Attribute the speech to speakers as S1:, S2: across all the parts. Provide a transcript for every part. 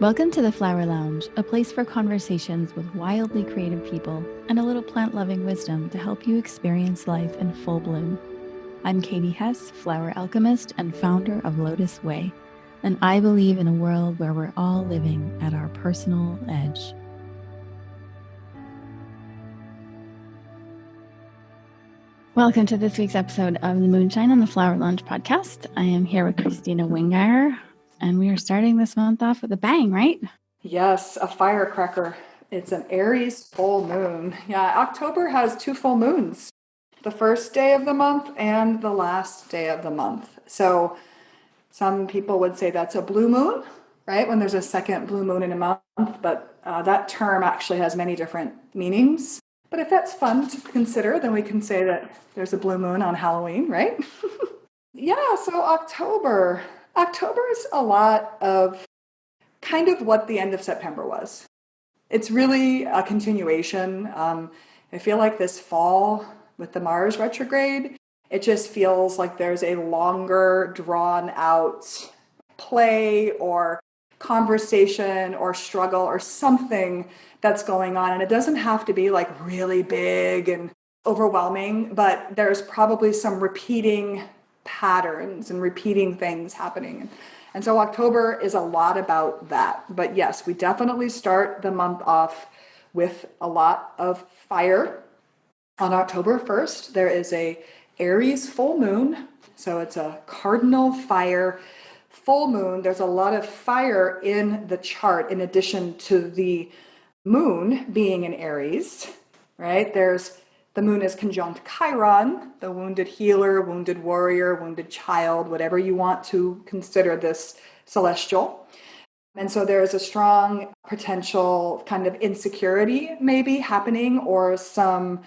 S1: Welcome to the Flower Lounge, a place for conversations with wildly creative people and a little plant-loving wisdom to help you experience life in full bloom. I'm Katie Hess, Flower Alchemist and founder of LOTUSWEI, and I believe in a world where we're all living at our personal edge. Welcome to this week's episode of the Moonshine on the Flower Lounge podcast. I am here with Kristina Wingeier, and we are starting this month off with a bang, right?
S2: Yes, a firecracker. It's an Aries full moon. Yeah, October has 2 full moons, the first day of the month and the last day of the month. So some people would say that's a blue moon, right? When there's a second blue moon in a month, but that term actually has many different meanings. But if that's fun to consider, then we can say that there's a blue moon on Halloween, right? Yeah, so October is a lot of kind of what the end of September was. It's really a continuation. I feel like this fall with the Mars retrograde, it just feels like there's a longer drawn out play or conversation or struggle or something that's going on. And it doesn't have to be like really big and overwhelming, but there's probably some repeating patterns and repeating things happening. And so October is a lot about that. But yes, we definitely start the month off with a lot of fire. On October 1st, there is a Aries full moon. So it's a cardinal fire full moon. There's a lot of fire in the chart in addition to the moon being in Aries, right? The moon is conjunct Chiron, the wounded healer, wounded warrior, wounded child, whatever you want to consider this celestial. And so there is a strong potential kind of insecurity maybe happening, or some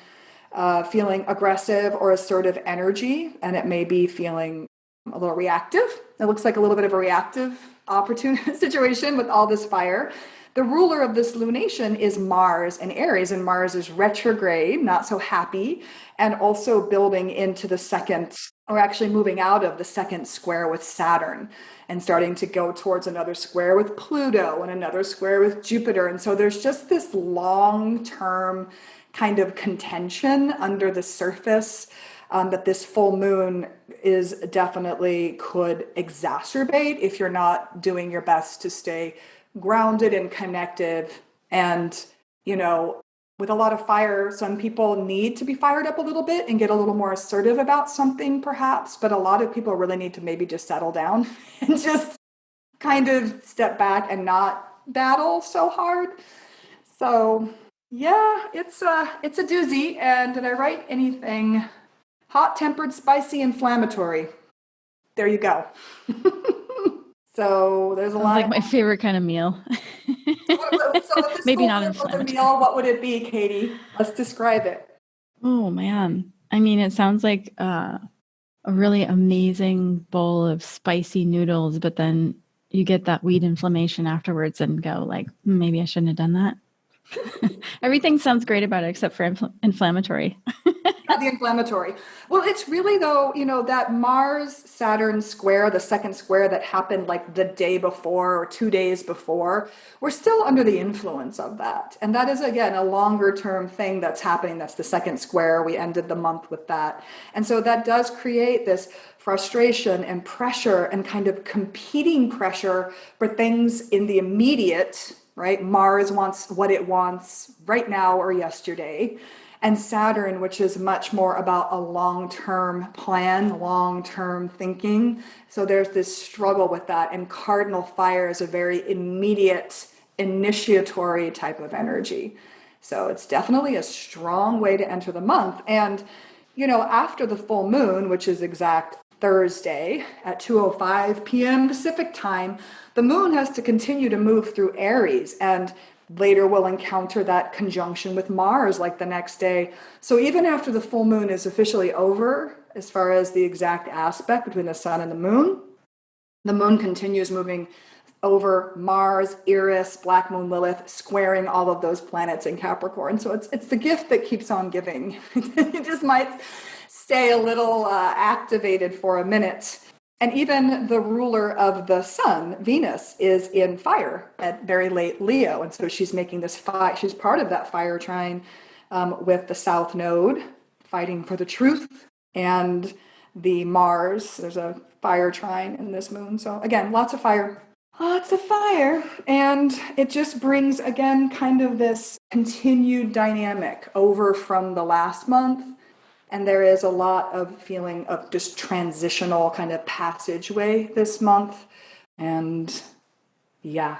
S2: feeling aggressive or assertive energy, and it may be feeling a little reactive. It looks like a little bit of a reactive opportune situation with all this fire. The ruler of this lunation is Mars in Aries, and Mars is retrograde, not so happy, and also building into the second, or actually moving out of the second square with Saturn and starting to go towards another square with Pluto and another square with Jupiter. And so there's just this long-term kind of contention under the surface that this full moon is definitely could exacerbate if you're not doing your best to stay grounded and connected. And, with a lot of fire, some people need to be fired up a little bit and get a little more assertive about something perhaps, but a lot of people really need to maybe just settle down and just kind of step back and not battle so hard. So yeah, it's a doozy. And did I write anything? Hot-tempered, spicy, inflammatory. There you go. So there's a lot.
S1: Like my favorite kind of meal. Maybe not inflammatory.
S2: Meal, what would it be, Katie? Let's describe it.
S1: Oh man. I mean, it sounds like a really amazing bowl of spicy noodles, but then you get that wheat inflammation afterwards and go like, maybe I shouldn't have done that. Everything sounds great about it except for inflammatory.
S2: The inflammatory. Well, it's really though, that Mars-Saturn square, the second square that happened like the day before or 2 days before, we're still under the influence of that. And that is, again, a longer term thing that's happening. That's the second square. We ended the month with that. And so that does create this frustration and pressure and kind of competing pressure for things in the immediate, right? Mars wants what it wants right now or yesterday. And Saturn, which is much more about a long-term plan, long-term thinking. So there's this struggle with that. And cardinal fire is a very immediate, initiatory type of energy. So it's definitely a strong way to enter the month. And, after the full moon, which is exact Thursday at 2:05 p.m. Pacific time, the moon has to continue to move through Aries, and later we'll encounter that conjunction with Mars like the next day. So even after the full moon is officially over, as far as the exact aspect between the sun and the moon continues moving over Mars, Eris, Black Moon Lilith, squaring all of those planets in Capricorn. So it's the gift that keeps on giving. You just might stay a little activated for a minute. And even the ruler of the sun, Venus, is in fire at very late Leo. And so she's making this fight. She's part of that fire trine with the South Node, fighting for the truth, and the Mars. There's a fire trine in this moon. So again, lots of fire. Lots of fire. And it just brings, again, kind of this continued dynamic over from the last month. And there is a lot of feeling of just transitional kind of passageway this month. And yeah.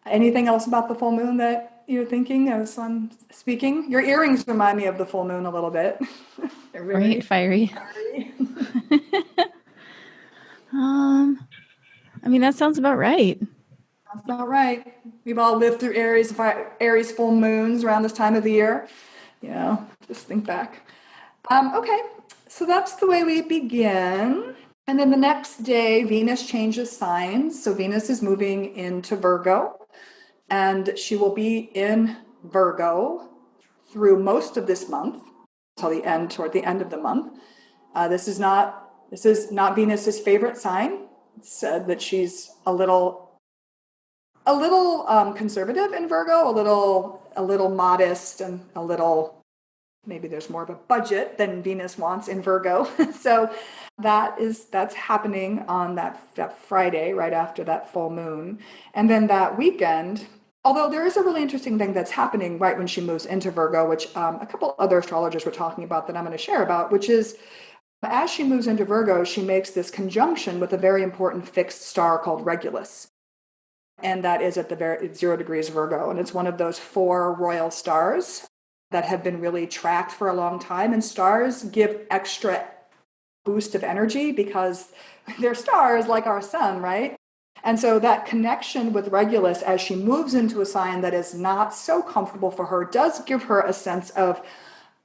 S2: Anything else about the full moon that you're thinking as I'm speaking? Your earrings remind me of the full moon a little bit. They're very
S1: fiery. I mean, that sounds about right.
S2: That's about right. We've all lived through Aries full moons around this time of the year. You know, just think back. Okay, so that's the way we begin. And then the next day, Venus changes signs. So Venus is moving into Virgo, and she will be in Virgo through most of this month until toward the end of the month. This is not Venus's favorite sign. It's said that she's a little conservative in Virgo, a little modest, and a little, maybe there's more of a budget than Venus wants in Virgo. So that's happening on that Friday right after that full moon. And then that weekend, although there is a really interesting thing that's happening right when she moves into Virgo, which a couple other astrologers were talking about that I'm going to share about, which is as she moves into Virgo, she makes this conjunction with a very important fixed star called Regulus. And that is at the 0 degrees Virgo. And it's one of those 4 royal stars that have been really tracked for a long time. And stars give extra boost of energy because they're stars like our sun, right? And so that connection with Regulus as she moves into a sign that is not so comfortable for her does give her a sense of,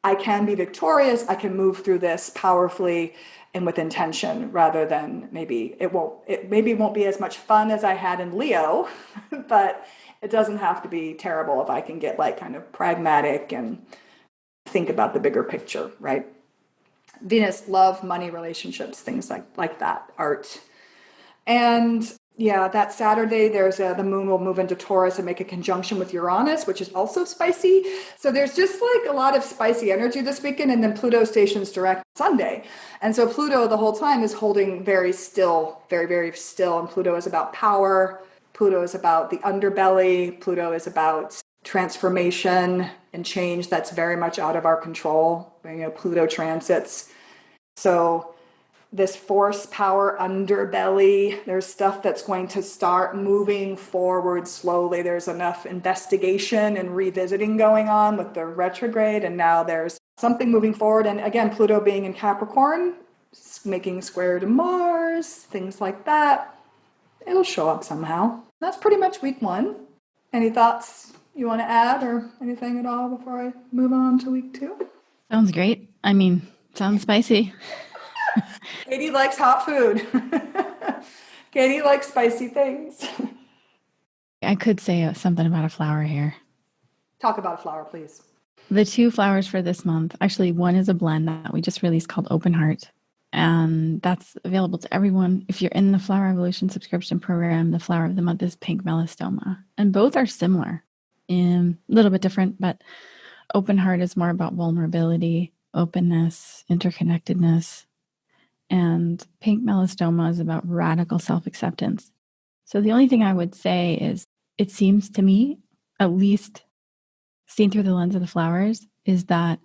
S2: I can be victorious, I can move through this powerfully and with intention, rather than maybe it won't be as much fun as I had in Leo, but it doesn't have to be terrible if I can get like kind of pragmatic and think about the bigger picture, right? Venus, love, money, relationships, things like that, art. And yeah, that Saturday, the moon will move into Taurus and make a conjunction with Uranus, which is also spicy. So there's just like a lot of spicy energy this weekend. And then Pluto stations direct Sunday. And so Pluto the whole time is holding very still, very, very still. And Pluto is about power. Pluto is about the underbelly. Pluto is about transformation and change that's very much out of our control. You know, Pluto transits. So this force, power, underbelly, there's stuff that's going to start moving forward slowly. There's enough investigation and revisiting going on with the retrograde, and now there's something moving forward. And again, Pluto being in Capricorn, making square to Mars, things like that. It'll show up somehow. That's pretty much week 1. Any thoughts you want to add or anything at all before I move on to week 2?
S1: Sounds great. I mean, sounds spicy.
S2: Katie likes hot food. Katie likes spicy things.
S1: I could say something about a flower here.
S2: Talk about a flower, please.
S1: The 2 flowers for this month, actually one is a blend that we just released called Open Heart. And that's available to everyone. If you're in the Flower Evolution subscription program, the flower of the month is pink melastoma. And both are similar, a little bit different, but Open Heart is more about vulnerability, openness, interconnectedness. And pink melastoma is about radical self-acceptance. So the only thing I would say is, it seems to me, at least seen through the lens of the flowers, is that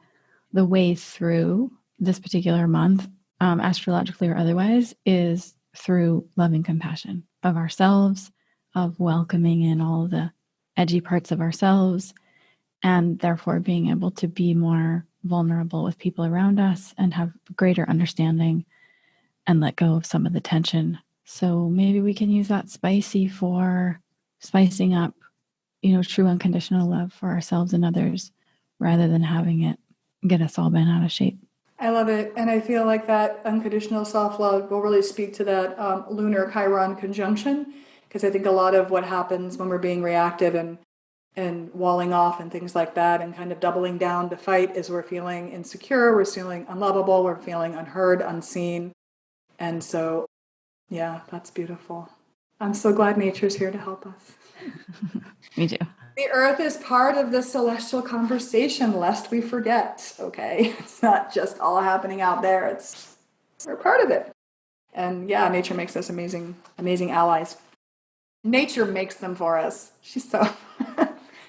S1: the way through this particular month, astrologically or otherwise, is through loving compassion of ourselves, of welcoming in all the edgy parts of ourselves, and therefore being able to be more vulnerable with people around us and have greater understanding and let go of some of the tension. So maybe we can use that spicy for spicing up, true unconditional love for ourselves and others, rather than having it get us all bent out of shape.
S2: I love it. And I feel like that unconditional self-love will really speak to that lunar Chiron conjunction, because I think a lot of what happens when we're being reactive and walling off and things like that and kind of doubling down to fight is we're feeling insecure, we're feeling unlovable, we're feeling unheard, unseen. And so Yeah, that's beautiful. I'm so glad nature's here to help us.
S1: Me too.
S2: The earth is part of the celestial conversation, lest we forget, okay? It's not just all happening out there. We're part of it. And yeah, nature makes us amazing, amazing allies. Nature makes them for us. She's so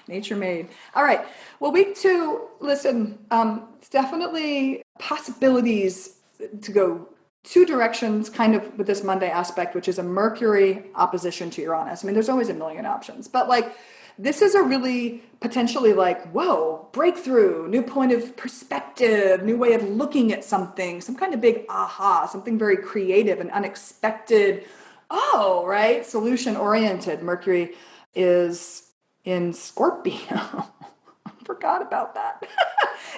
S2: nature made. All right. Well, week 2, listen, it's definitely possibilities to go 2 directions kind of with this Monday aspect, which is a Mercury opposition to Uranus. I mean, there's always a million options, but like this is a really potentially like, whoa, breakthrough, new point of perspective, new way of looking at something, some kind of big aha, something very creative and unexpected. Oh, right. Solution oriented. Mercury is in Scorpio. Forgot about that.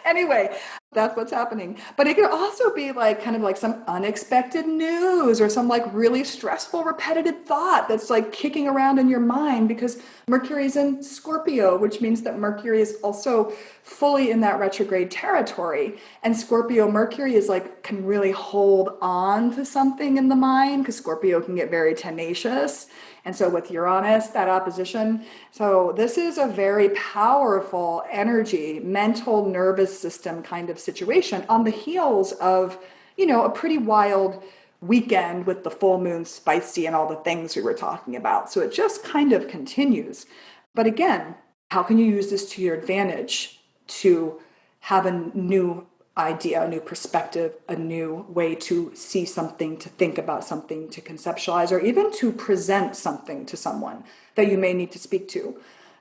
S2: Anyway, that's what's happening. But it could also be like kind of like some unexpected news or some like really stressful, repetitive thought that's like kicking around in your mind because Mercury is in Scorpio, which means that Mercury is also fully in that retrograde territory. And Scorpio Mercury is like can really hold on to something in the mind because Scorpio can get very tenacious. And so with Uranus, that opposition. So this is a very powerful energy, mental nervous system kind of situation on the heels of, a pretty wild weekend with the full moon spicy and all the things we were talking about. So it just kind of continues. But again, how can you use this to your advantage to have a new idea, a new perspective, a new way to see something, to think about something, to conceptualize, or even to present something to someone that you may need to speak to.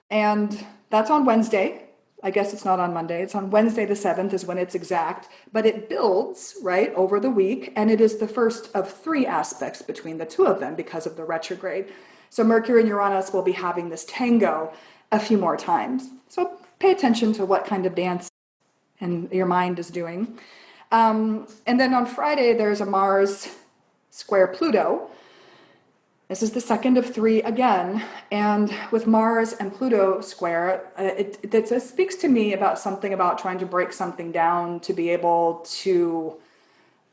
S2: And that's on Wednesday. I guess it's not on Monday. It's on Wednesday the 7th is when it's exact, but it builds, right, over the week. And it is the first of 3 aspects between the 2 of them because of the retrograde. So Mercury and Uranus will be having this tango a few more times. So pay attention to what kind of dance and your mind is doing. And then on Friday, there's a Mars square Pluto. This is the second of 3 again. And with Mars and Pluto square, it speaks to me about something about trying to break something down to be able to,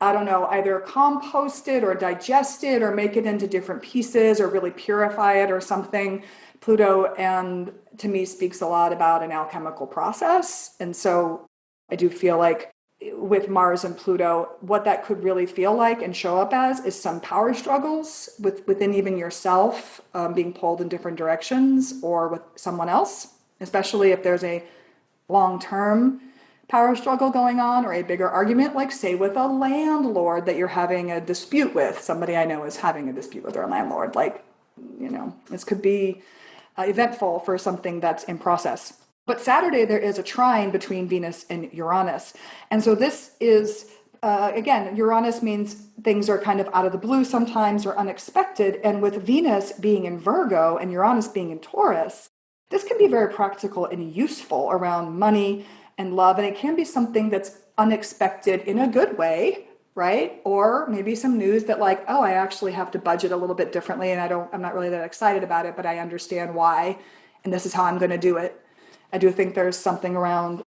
S2: I don't know, either compost it or digest it or make it into different pieces or really purify it or something. Pluto, and to me, speaks a lot about an alchemical process. And so I do feel like with Mars and Pluto, what that could really feel like and show up as is some power struggles within even yourself, being pulled in different directions or with someone else, especially if there's a long-term power struggle going on or a bigger argument, like say with a landlord that you're having a dispute with. Somebody I know is having a dispute with their landlord. Like, this could be eventful for something that's in process. But Saturday, there is a trine between Venus and Uranus. And so this is, again, Uranus means things are kind of out of the blue sometimes or unexpected. And with Venus being in Virgo and Uranus being in Taurus, this can be very practical and useful around money and love. And it can be something that's unexpected in a good way, right? Or maybe some news that like, oh, I actually have to budget a little bit differently and I'm not really that excited about it, but I understand why. And this is how I'm going to do it. I do think there's something around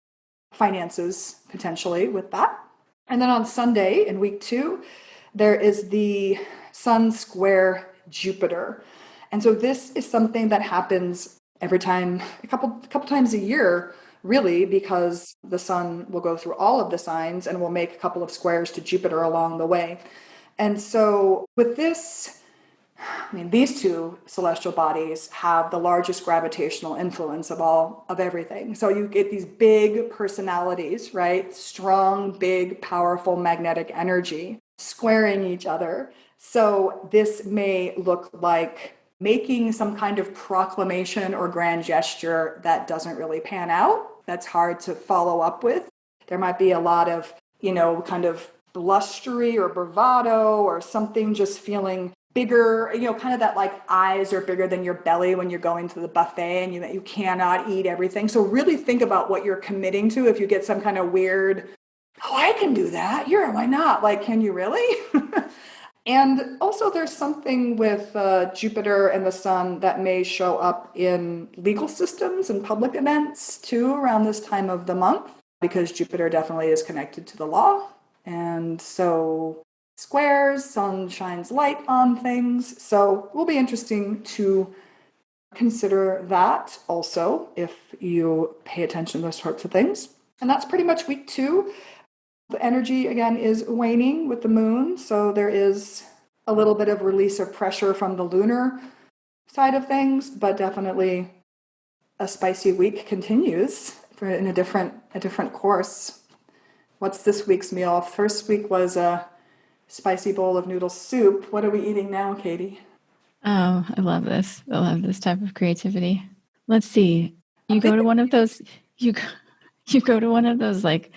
S2: finances potentially with that. And then on Sunday in week 2, there is the Sun square Jupiter. And so this is something that happens every time, a couple times a year, really, because the Sun will go through all of the signs and will make a couple of squares to Jupiter along the way. And so with this, these 2 celestial bodies have the largest gravitational influence of everything. So you get these big personalities, right? Strong, big, powerful magnetic energy squaring each other. So this may look like making some kind of proclamation or grand gesture that doesn't really pan out. That's hard to follow up with. There might be a lot of, kind of blustery or bravado or something just feeling bigger, kind of that like eyes are bigger than your belly when you're going to the buffet and you cannot eat everything. So really think about what you're committing to. If you get some kind of weird, oh, I can do that. Yeah, why not? Like, can you really? And also there's something with Jupiter and the Sun that may show up in legal systems and public events too around this time of the month, because Jupiter definitely is connected to the law. And so squares, sun shines light on things. So it will be interesting to consider that also if you pay attention to those sorts of things. And that's pretty much week 2. The energy, again, is waning with the moon. So there is a little bit of release of pressure from the lunar side of things, but definitely a spicy week continues in a different course. What's this week's meal? First week was a spicy bowl of noodle soup. What are we eating now, Katie?
S1: Oh, I love this. I love this type of creativity. Let's see. You go to one of those, you go to one of those like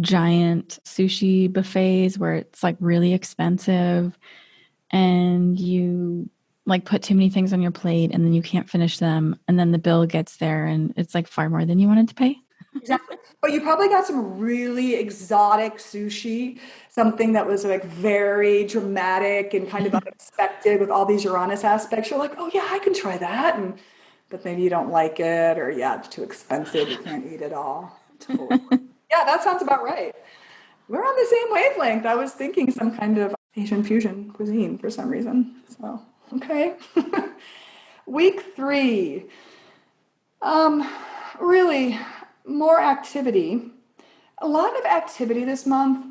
S1: giant sushi buffets where it's like really expensive and you like put too many things on your plate and then you can't finish them and then the bill gets there and it's like far more than you wanted to pay.
S2: Exactly. But you probably got some really exotic sushi, something that was like very dramatic and kind of unexpected with all these Uranus aspects. You're like, oh yeah, I can try that. But maybe you don't like it, or yeah, it's too expensive. You can't eat it all. Totally. Yeah, that sounds about right. We're on the same wavelength. I was thinking some kind of Asian fusion cuisine for some reason. So, okay. Week 3. Really, more activity. A lot of activity this month,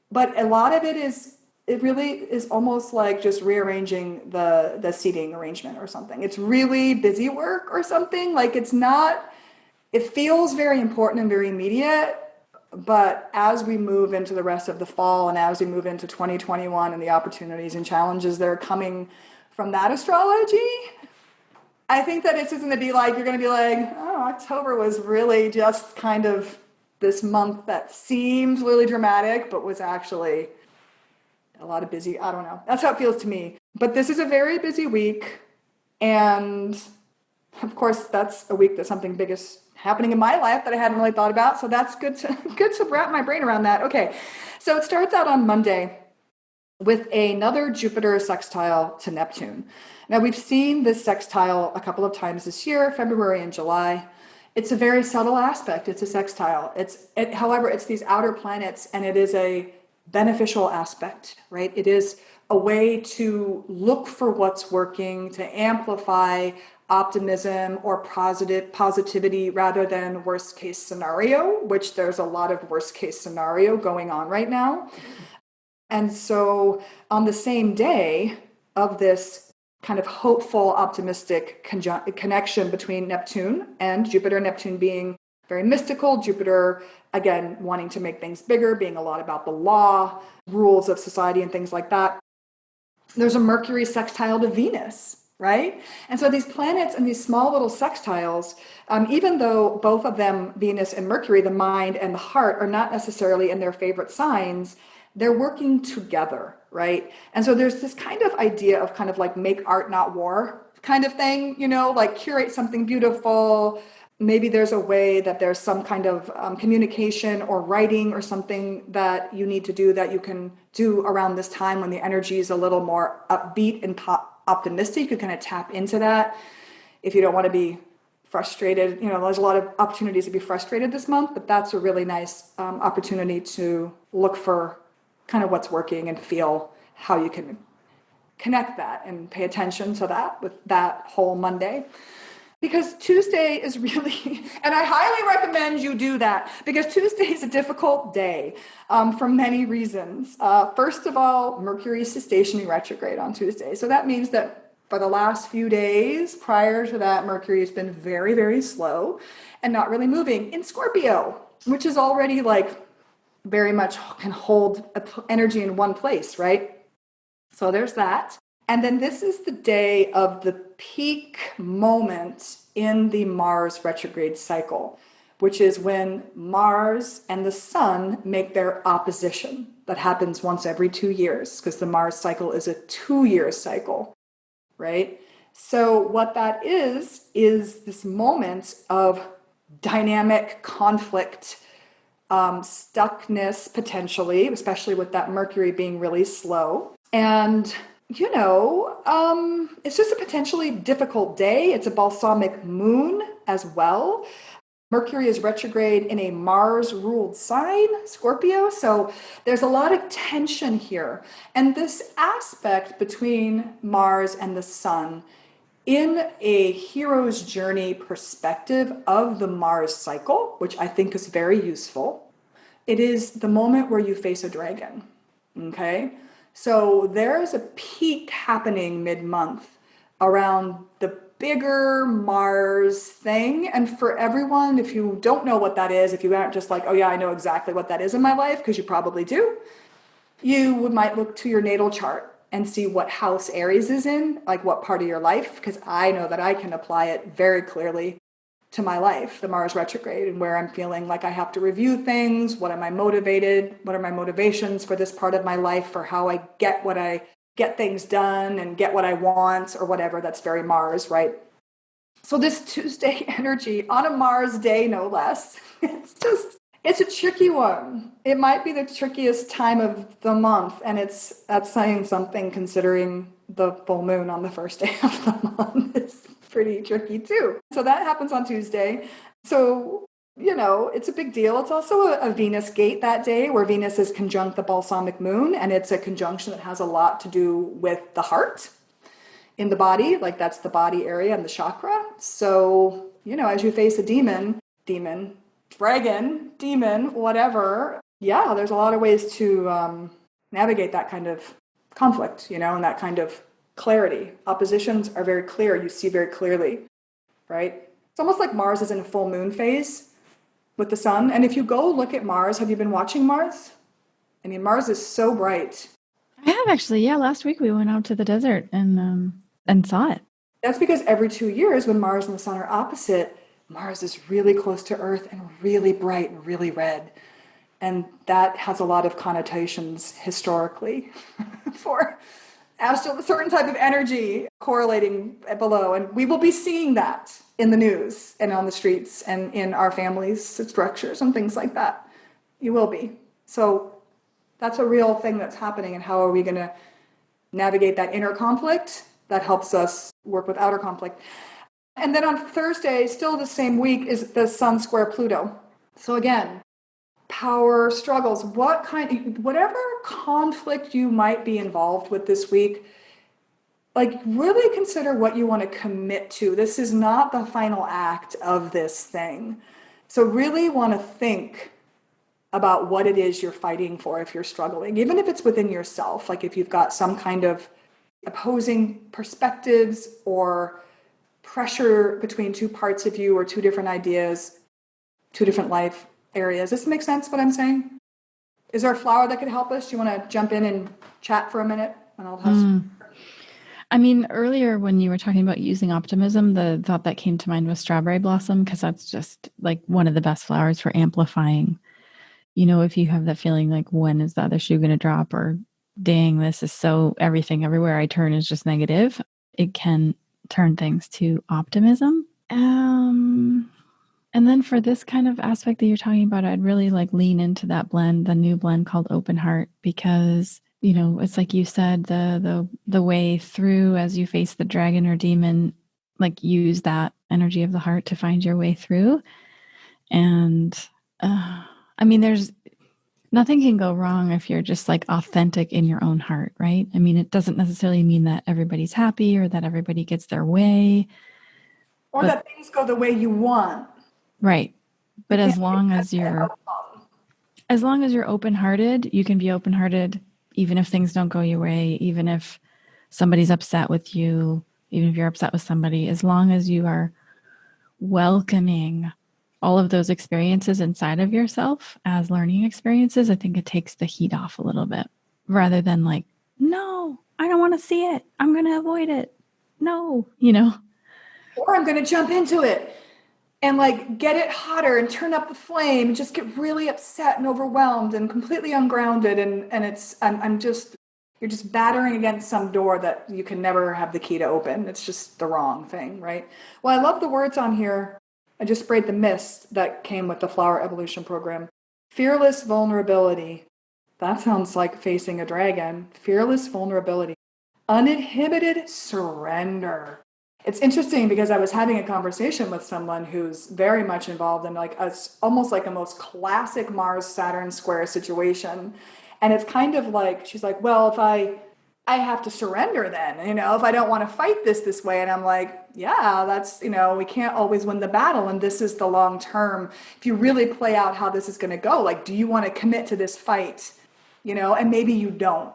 S2: but a lot of it really is almost like just rearranging the seating arrangement or something. It's really busy work or something. Like it feels very important and very immediate, but as we move into the rest of the fall and as we move into 2021 and the opportunities and challenges that are coming from that astrology, I think that it's just going to be like, you're going to be like, oh, October was really just kind of this month that seemed really dramatic, but was actually a lot of busy. I don't know. That's how it feels to me. But this is a very busy week. And of course, that's a week that something big is happening in my life that I hadn't really thought about. So that's good to wrap my brain around that. Okay. So it starts out on Monday with another Jupiter sextile to Neptune. Now, we've seen this sextile a couple of times this year, February and July. It's a very subtle aspect. It's a sextile. However, it's these outer planets, and it is a beneficial aspect, right? It is a way to look for what's working, to amplify optimism or positivity rather than worst case scenario, which there's a lot of worst case scenario going on right now. And so on the same day of this kind of hopeful, optimistic connection between Neptune and Jupiter, Neptune being very mystical, Jupiter, again, wanting to make things bigger, being a lot about the law, rules of society and things like that. There's a Mercury sextile to Venus, right? And so these planets and these small little sextiles, even though both of them, Venus and Mercury, the mind and the heart, are not necessarily in their favorite signs, they're working together, right? And so there's this kind of idea of kind of like make art, not war kind of thing, like curate something beautiful. Maybe there's a way that there's some kind of communication or writing or something that you need to do that you can do around this time when the energy is a little more upbeat and optimistic. You can kind of tap into that if you don't want to be frustrated. There's a lot of opportunities to be frustrated this month, but that's a really nice opportunity to look for kind of what's working and feel how you can connect that and pay attention to that with that whole Monday. Because Tuesday is really, and I highly recommend you do that, because Tuesday is a difficult day for many reasons. First of all, Mercury is stationary retrograde on Tuesday. So that means that for the last few days prior to that, Mercury has been very, very slow and not really moving in Scorpio, which is already like very much can hold energy in one place, right? So there's that. And then this is the day of the peak moment in the Mars retrograde cycle, which is when Mars and the Sun make their opposition. That happens once every 2 years because the Mars cycle is a 2-year cycle, right? So what that is this moment of dynamic conflict, stuckness potentially, especially with that Mercury being really slow. And, it's just a potentially difficult day. It's a balsamic moon as well. Mercury is retrograde in a Mars-ruled sign, Scorpio. So there's a lot of tension here. And this aspect between Mars and the Sun, in a hero's journey perspective of the Mars cycle, which I think is very useful, it is the moment where you face a dragon. Okay? So there's a peak happening mid-month around the bigger Mars thing. And for everyone, if you don't know what that is, if you aren't just like, oh yeah, I know exactly what that is in my life, because you probably do, you might look to your natal chart and see what house Aries is in, like what part of your life, because I know that I can apply it very clearly to my life, the Mars retrograde, and where I'm feeling like I have to review things. What am I motivated? What are my motivations for this part of my life, for how I get things done and get what I want or whatever? That's very Mars, right? So this Tuesday energy on a Mars day, no less, it's a tricky one. It might be the trickiest time of the month, and that's saying something considering the full moon on the first day of the month is pretty tricky too. So that happens on Tuesday. So, it's a big deal. It's also a Venus gate that day, where Venus is conjunct the balsamic moon, and it's a conjunction that has a lot to do with the heart in the body, like that's the body area and the chakra. So, as you face a dragon, demon, whatever, yeah, there's a lot of ways to navigate that kind of conflict, and that kind of clarity. Oppositions are very clear. You see very clearly, right? It's almost like Mars is in a full moon phase with the sun. And if you go look at Mars, have you been watching Mars? I mean, Mars is so bright.
S1: I have actually. Yeah, last week we went out to the desert and saw it.
S2: That's because every 2 years when Mars and the sun are opposite, Mars is really close to Earth and really bright and really red. And that has a lot of connotations historically for a certain type of energy correlating below. And we will be seeing that in the news and on the streets and in our families' structures and things like that. You will be. So that's a real thing that's happening. And how are we going to navigate that inner conflict that helps us work with outer conflict? And then on Thursday, still the same week, is the Sun square Pluto. So again, power struggles, whatever conflict you might be involved with this week, like really consider what you want to commit to. This is not the final act of this thing. So really want to think about what it is you're fighting for if you're struggling, even if it's within yourself, like if you've got some kind of opposing perspectives or pressure between two parts of you or two different ideas, two different life areas. Does this make sense what I'm saying? Is there a flower that could help us? Do you want to jump in and chat for a minute? And I'll have some.
S1: I mean, earlier when you were talking about using optimism, the thought that came to mind was strawberry blossom, because that's just like one of the best flowers for amplifying. If you have that feeling like, when is the other shoe going to drop, or dang, this is so, everything everywhere I turn is just negative, it can turn things to optimism. And then for this kind of aspect that you're talking about, I'd really like lean into that blend, the new blend called Open Heart, because, it's like you said, the way through as you face the dragon or demon, like use that energy of the heart to find your way through. And I mean, there's nothing can go wrong if you're just like authentic in your own heart, right? I mean, it doesn't necessarily mean that everybody's happy or that everybody gets their way.
S2: Or that things go the way you want.
S1: Right. But as long as you're open-hearted, you can be open-hearted even if things don't go your way, even if somebody's upset with you, even if you're upset with somebody, as long as you are welcoming all of those experiences inside of yourself as learning experiences, I think it takes the heat off a little bit, rather than like, no, I don't want to see it, I'm going to avoid it. No,
S2: Or I'm going to jump into it and like get it hotter and turn up the flame and just get really upset and overwhelmed and completely ungrounded. And you're just battering against some door that you can never have the key to open. It's just the wrong thing, right? Well, I love the words on here. I just sprayed the mist that came with the Flower Evolution program. Fearless vulnerability. That sounds like facing a dragon. Fearless vulnerability. Uninhibited surrender. It's interesting because I was having a conversation with someone who's very much involved in like almost like a most classic Mars Saturn square situation. And it's kind of like, she's like, well, if I have to surrender then, if I don't want to fight this way. And I'm like, yeah, that's, we can't always win the battle. And this is the long term. If you really play out how this is going to go, like, do you want to commit to this fight? And maybe you don't.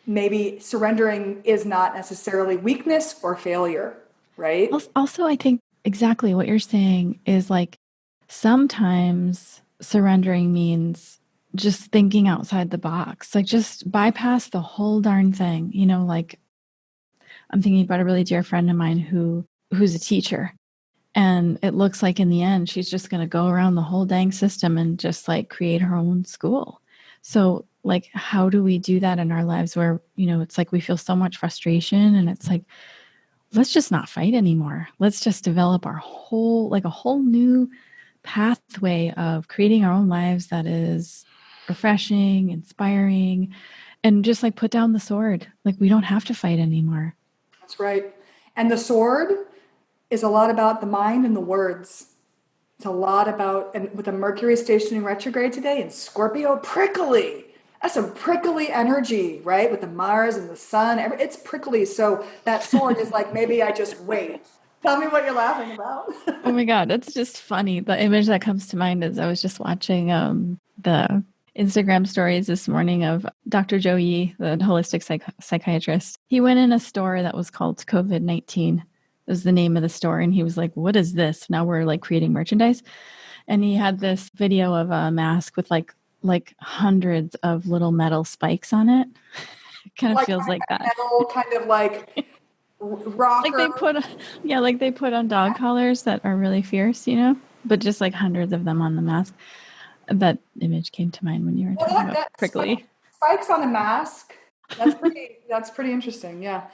S2: Maybe surrendering is not necessarily weakness or failure, right?
S1: Also, I think exactly what you're saying is like sometimes surrendering means just thinking outside the box, like just bypass the whole darn thing. Like I'm thinking about a really dear friend of mine who's a teacher. And it looks like in the end, she's just going to go around the whole dang system and just like create her own school. So like, how do we do that in our lives where, it's like we feel so much frustration and it's like, let's just not fight anymore. Let's just develop a whole new pathway of creating our own lives that is refreshing, inspiring, and just like put down the sword. Like we don't have to fight anymore.
S2: That's right. And the sword is a lot about the mind and the words. It's a lot about, and with the Mercury stationing retrograde today in Scorpio, prickly. That's some prickly energy, right? With the Mars and the sun, it's prickly. So that sword is like, maybe I just wait. Tell me what you're laughing about.
S1: Oh my God, that's just funny. The image that comes to mind is I was just watching the Instagram stories this morning of Dr. Joe Yee, the holistic psychiatrist. He went in a store that was called COVID-19. Was the name of the store. And he was like, what is this? Now we're like creating merchandise. And he had this video of a mask with like hundreds of little metal spikes on it. It kind of feels like that.
S2: Metal, kind of like rocker.
S1: Like they put on dog collars that are really fierce, but just like hundreds of them on the mask. That image came to mind when you were talking about prickly.
S2: Spikes on a mask. That's pretty interesting. Yeah.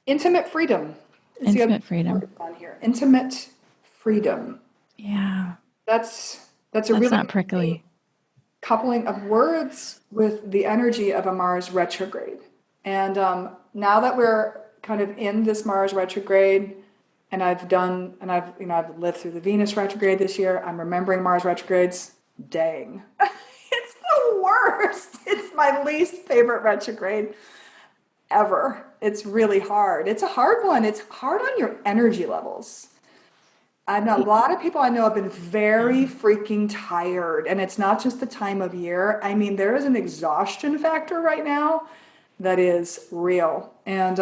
S2: Intimate freedom.
S1: Intimate freedom.
S2: On here. Intimate freedom.
S1: Yeah.
S2: That's really
S1: not prickly.
S2: Coupling of words with the energy of a Mars retrograde. And now that we're kind of in this Mars retrograde, and I've lived through the Venus retrograde this year. I'm remembering Mars retrogrades. Dang. It's the worst. It's my least favorite retrograde ever. It's really hard. It's a hard one. It's hard on your energy levels. I know a lot of people I know have been very freaking tired, and it's not just the time of year. I mean, there is an exhaustion factor right now that is real. And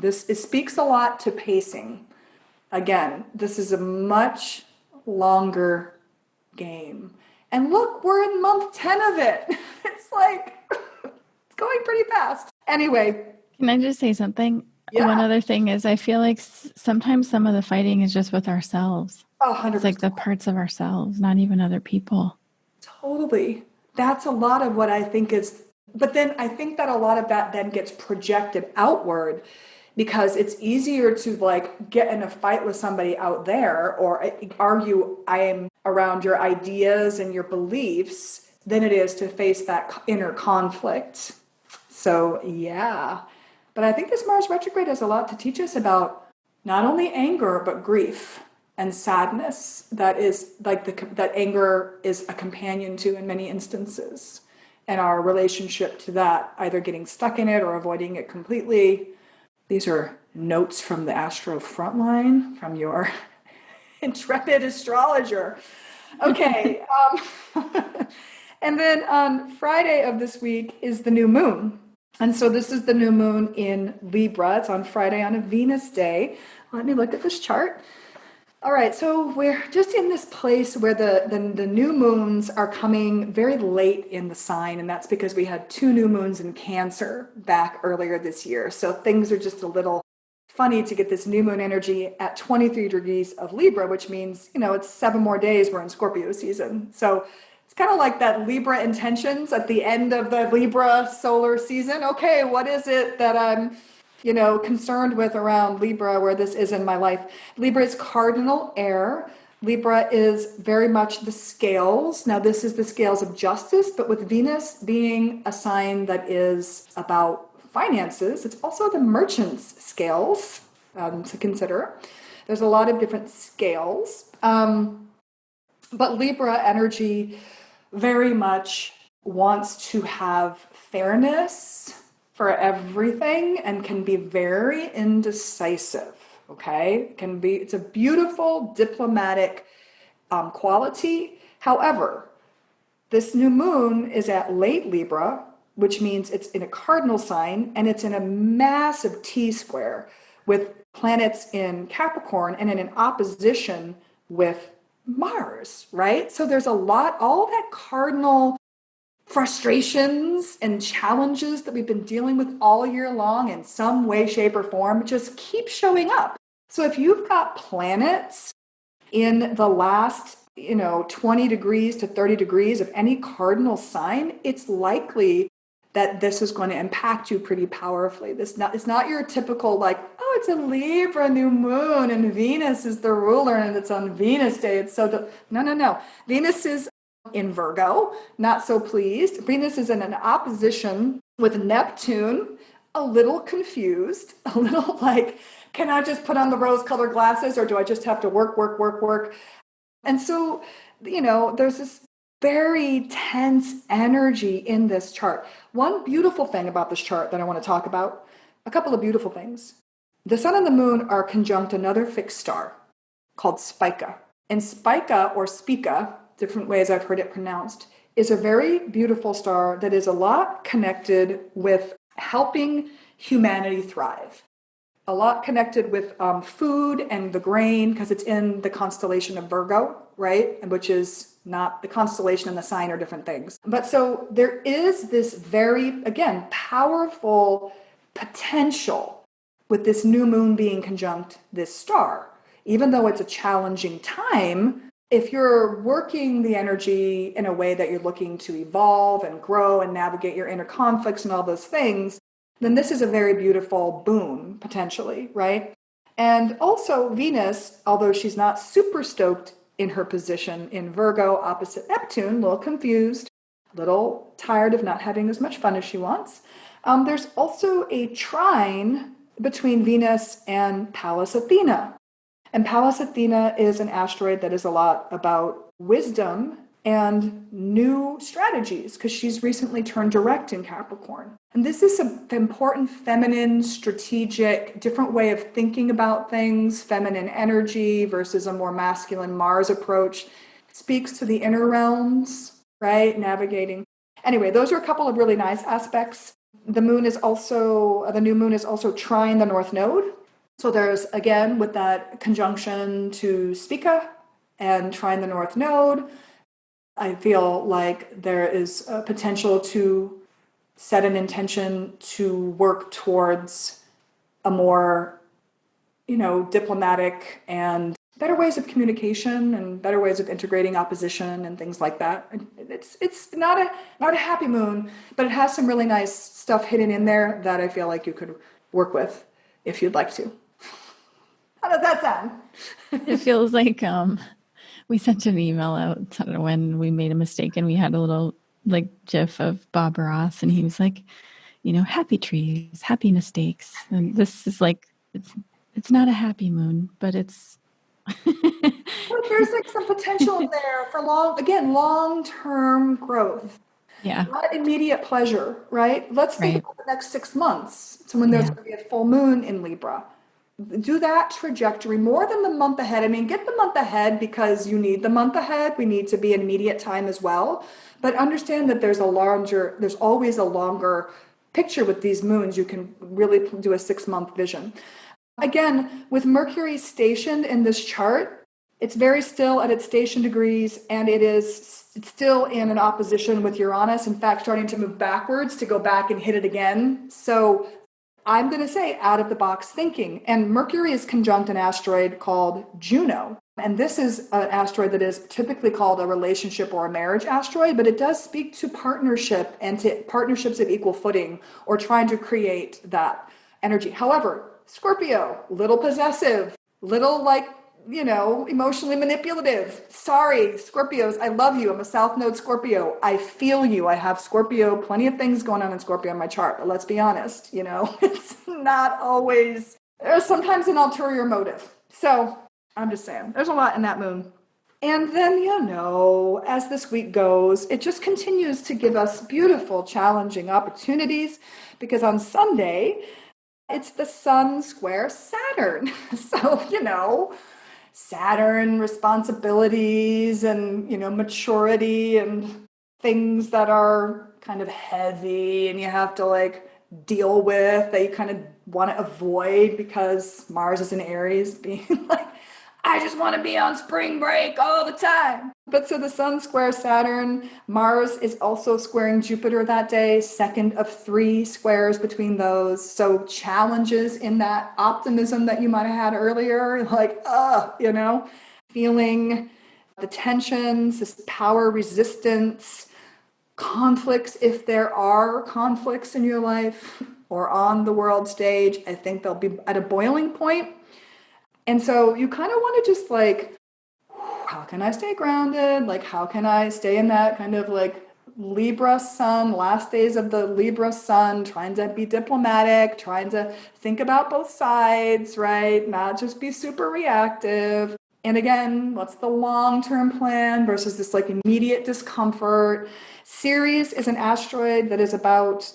S2: it speaks a lot to pacing. Again, this is a much longer game. And look, we're in month 10 of it. It's like, it's going pretty fast. Anyway.
S1: Can I just say something?
S2: Yeah.
S1: One other thing is I feel like sometimes some of the fighting is just with ourselves.
S2: Oh, 100%.
S1: It's like the parts of ourselves, not even other people.
S2: Totally. That's a lot of what I think is, but then I think that a lot of that then gets projected outward because it's easier to like get in a fight with somebody out there or argue I am around your ideas and your beliefs than it is to face that inner conflict. So yeah. But I think this Mars retrograde has a lot to teach us about not only anger, but grief and sadness. That is like that anger is a companion to in many instances. And our relationship to that, either getting stuck in it or avoiding it completely. These are notes from the Astro Frontline from your intrepid astrologer. Okay. And then on Friday of this week is the new moon. And so this is the new moon in Libra. It's on Friday on a Venus day. Let me look at this chart. All right, so we're just in this place where the new moons are coming very late in the sign, and that's because we had 2 new moons in Cancer back earlier this year. So things are just a little funny to get this new moon energy at 23 degrees of Libra, which means, it's 7 more days we're in Scorpio season. So it's kind of like that Libra intentions at the end of the Libra solar season. Okay, what is it that I'm, concerned with around Libra where this is in my life? Libra is cardinal air. Libra is very much the scales. Now, this is the scales of justice, but with Venus being a sign that is about finances, it's also the merchant's scales. to consider. There's a lot of different scales. But Libra energy very much wants to have fairness for everything and can be very indecisive. Okay, it's a beautiful diplomatic quality. However, this new moon is at late Libra, which means it's in a cardinal sign and it's in a massive T square with planets in Capricorn and in an opposition with Mars, right? So there's a lot, all that cardinal frustrations and challenges that we've been dealing with all year long in some way, shape, or form just keep showing up. So if you've got planets in the last 20 degrees to 30 degrees of any cardinal sign, it's likely that this is going to impact you pretty powerfully. It's not your typical like, oh, it's a Libra new moon and Venus is the ruler and it's on Venus day. It's so, no. Venus is in Virgo, not so pleased. Venus is in an opposition with Neptune, a little confused, a little like, can I just put on the rose-colored glasses or do I just have to work? And so, there's this very tense energy in this chart. One beautiful thing about this chart that I want to talk about, a couple of beautiful things. The sun and the moon are conjunct another fixed star called Spica. And Spica or Spica, different ways I've heard it pronounced, is a very beautiful star that is a lot connected with helping humanity thrive. A lot connected with food and the grain because it's in the constellation of Virgo, right? Which is not the constellation and the sign are different things. But so there is this very, again, powerful potential with this new moon being conjunct this star. Even though it's a challenging time, if you're working the energy in a way that you're looking to evolve and grow and navigate your inner conflicts and all those things, then this is a very beautiful boon, potentially, right? And also Venus, although she's not super stoked in her position in Virgo opposite Neptune, a little confused, a little tired of not having as much fun as she wants. There's also a trine between Venus and Pallas Athena. And Pallas Athena is an asteroid that is a lot about wisdom and new strategies because she's recently turned direct in Capricorn. And this is an important feminine, strategic, different way of thinking about things, feminine energy versus a more masculine Mars approach. Speaks to the inner realms, right? Navigating. Anyway, those are a couple of really nice aspects. The new moon is also trine the North Node. So there's, again, with that conjunction to Spica and trine the North Node, I feel like there is a potential to set an intention to work towards a more, diplomatic and better ways of communication and better ways of integrating opposition and things like that. It's not a happy moon, but it has some really nice stuff hidden in there that I feel like you could work with if you'd like to. How does that sound?
S1: It feels like we sent an email out when we made a mistake and we had a little GIF of Bob Ross and he was like, happy trees, happy mistakes. And this is like, it's not a happy moon, but it's.
S2: But there's some potential in there for long-term growth.
S1: Yeah.
S2: Not immediate pleasure, right? Let's think about the next 6 months. So when there's going to be a full moon in Libra. Do that trajectory more than the month ahead. I mean, get the month ahead because you need the month ahead. We need to be in immediate time as well. But understand that there's always a longer picture with these moons. You can really do a 6-month vision. Again, with Mercury stationed in this chart, it's very still at its station degrees and it's still in an opposition with Uranus. In fact, starting to move backwards to go back and hit it again. So I'm going to say out of the box thinking. And Mercury is conjunct an asteroid called Juno. And this is an asteroid that is typically called a relationship or a marriage asteroid, but it does speak to partnership and to partnerships of equal footing or trying to create that energy. However, Scorpio, little possessive, little emotionally manipulative. Sorry, Scorpios, I love you. I'm a South Node Scorpio. I feel you. I have Scorpio, plenty of things going on in Scorpio in my chart, but let's be honest, it's not always There's sometimes an ulterior motive. So I'm just saying, there's a lot in that moon. And then, as this week goes, it just continues to give us beautiful, challenging opportunities because on Sunday, it's the Sun square Saturn. So, Saturn responsibilities and, maturity and things that are kind of heavy and you have to like deal with that you kind of want to avoid because Mars is in Aries, being like, I just want to be on spring break all the time. But so the Sun squares Saturn. Mars is also squaring Jupiter that day, second of 3 squares between those. So challenges in that optimism that you might have had earlier, like, feeling the tensions, this power resistance, conflicts, if there are conflicts in your life or on the world stage, I think they'll be at a boiling point. And so you kind of want to just like, how can I stay grounded? Like, how can I stay in that kind of like Libra sun, last days of the Libra sun, trying to be diplomatic, trying to think about both sides, right? Not just be super reactive. And again, what's the long-term plan versus this like immediate discomfort? Ceres is an asteroid that is about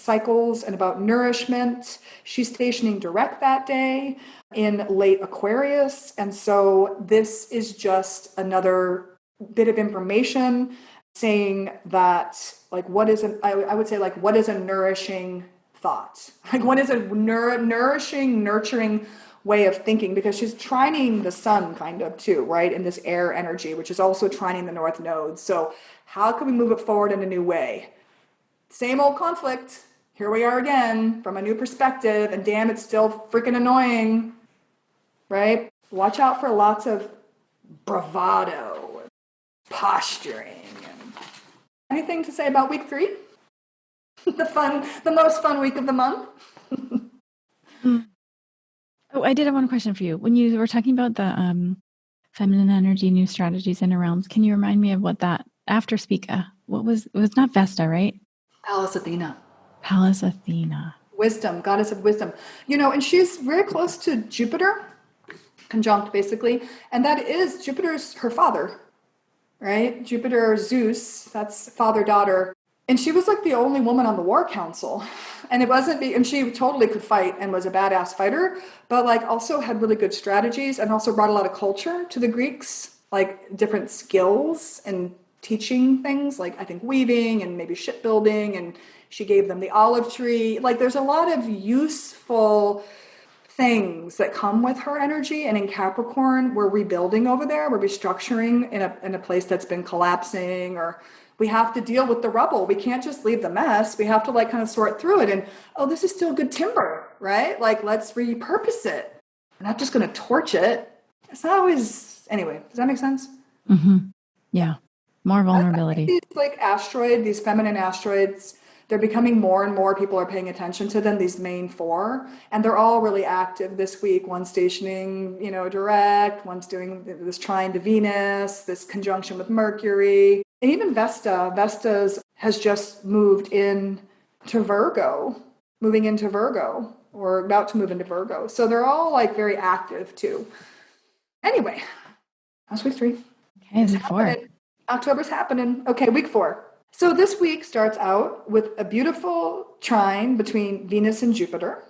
S2: cycles and about nourishment. She's stationing direct that day in late Aquarius. And so this is just another bit of information saying that, like, what is I would say, like, what is a nourishing thought? Like, what is a nourishing, nurturing way of thinking? Because she's trining the sun kind of too, right? In this air energy, which is also trining the north node. So how can we move it forward in a new way? Same old conflict. Here we are again from a new perspective, and damn, it's still freaking annoying, right? Watch out for lots of bravado, and posturing. And anything to say about week 3? the most fun week of the month.
S1: Oh, I did have one question for you. When you were talking about the feminine energy, new strategies, inner realms, can you remind me of what that after Spica? It was not Vesta, right?
S2: Pallas Athena.
S1: Pallas Athena.
S2: Wisdom, goddess of wisdom. And she's very close to Jupiter, conjunct basically. And that is, Jupiter's her father, right? Jupiter, Zeus, that's father-daughter. And she was like the only woman on the war council. And and she totally could fight and was a badass fighter, but like also had really good strategies and also brought a lot of culture to the Greeks, like different skills and teaching things, like I think weaving and maybe shipbuilding, and she gave them the olive tree. Like there's a lot of useful things that come with her energy. And in Capricorn, we're rebuilding over there. We're restructuring in a place that's been collapsing, or we have to deal with the rubble. We can't just leave the mess. We have to like kind of sort through it. And, oh, this is still good timber, right? Like, let's repurpose it. We're not just going to torch it. It's not always, anyway, does that make sense?
S1: Mm-hmm. Yeah. More vulnerability.
S2: These feminine asteroids, they're becoming more and more, people are paying attention to them, these main 4, and they're all really active this week. One's stationing, direct, one's doing this trine to Venus, this conjunction with Mercury, and even Vesta's has just moving into Virgo, or about to move into Virgo. So they're all like very active too. Anyway, that's week 3.
S1: Okay, week 4.
S2: October's happening. Okay, week 4. So this week starts out with a beautiful trine between Venus and Jupiter.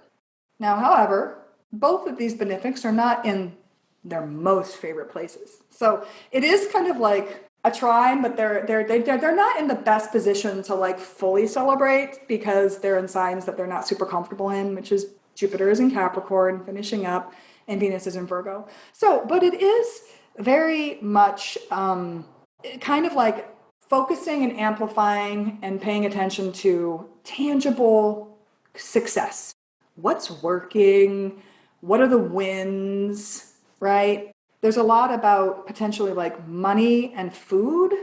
S2: Now, however, both of these benefics are not in their most favorite places. So it is kind of like a trine, but they're not in the best position to like fully celebrate because they're in signs that they're not super comfortable in, which is Jupiter is in Capricorn, finishing up, and Venus is in Virgo. So, but it is very much kind of like focusing and amplifying and paying attention to tangible success. What's working? What are the wins, right? There's a lot about potentially like money and food,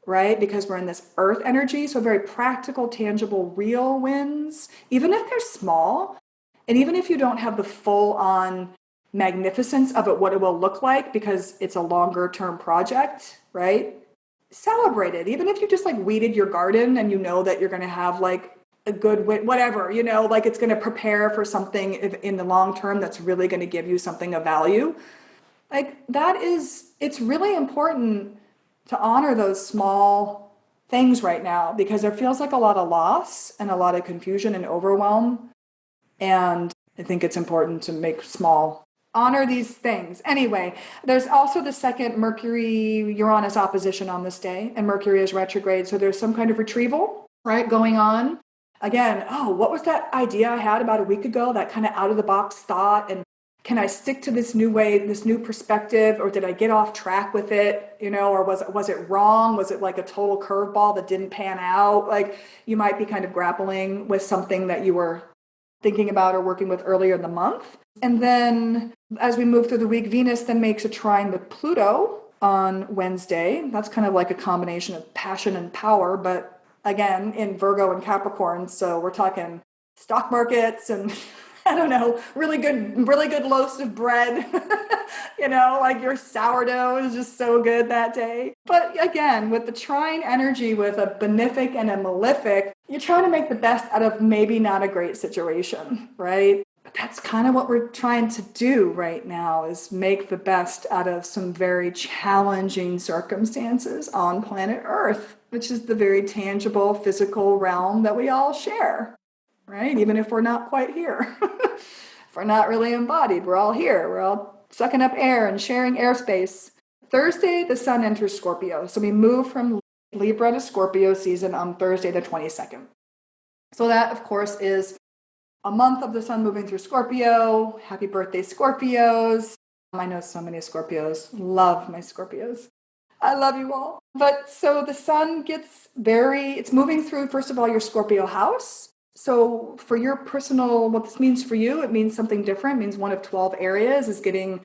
S2: right? Because we're in this earth energy. So very practical, tangible, real wins, even if they're small. And even if you don't have the full on magnificence of it, what it will look like, because it's a longer term project, right? Celebrate it. Even if you just like weeded your garden and you know that you're going to have like a good way, whatever, like it's going to prepare for something in the long term that's really going to give you something of value. Like it's really important to honor those small things right now because there feels like a lot of loss and a lot of confusion and overwhelm. And I think it's important to honor these things. Anyway, there's also the second Mercury-Uranus opposition on this day, and Mercury is retrograde. So there's some kind of retrieval, right, going on. Again, what was that idea I had about a week ago, that kind of out of the box thought? And can I stick to this new way, this new perspective, or did I get off track with it, or was it wrong? Was it like a total curveball that didn't pan out? Like you might be kind of grappling with something that you were thinking about or working with earlier in the month. And then as we move through the week, Venus then makes a trine with Pluto on Wednesday. That's kind of like a combination of passion and power, but again, in Virgo and Capricorn. So we're talking stock markets and I don't know, really good loaves of bread, like your sourdough is just so good that day. But again, with the trine energy with a benefic and a malefic, you're trying to make the best out of maybe not a great situation, right? But that's kind of what we're trying to do right now, is make the best out of some very challenging circumstances on planet Earth, which is the very tangible physical realm that we all share. Right? Even if we're not quite here, if we're not really embodied, we're all here. We're all sucking up air and sharing airspace. Thursday, the sun enters Scorpio. So we move from Libra to Scorpio season on Thursday, the 22nd. So that, of course, is a month of the sun moving through Scorpio. Happy birthday, Scorpios. I know so many Scorpios. Love my Scorpios. I love you all. But so the sun it's moving through, first of all, your Scorpio house. So for your personal, what this means for you, it means something different. It means one of 12 areas is getting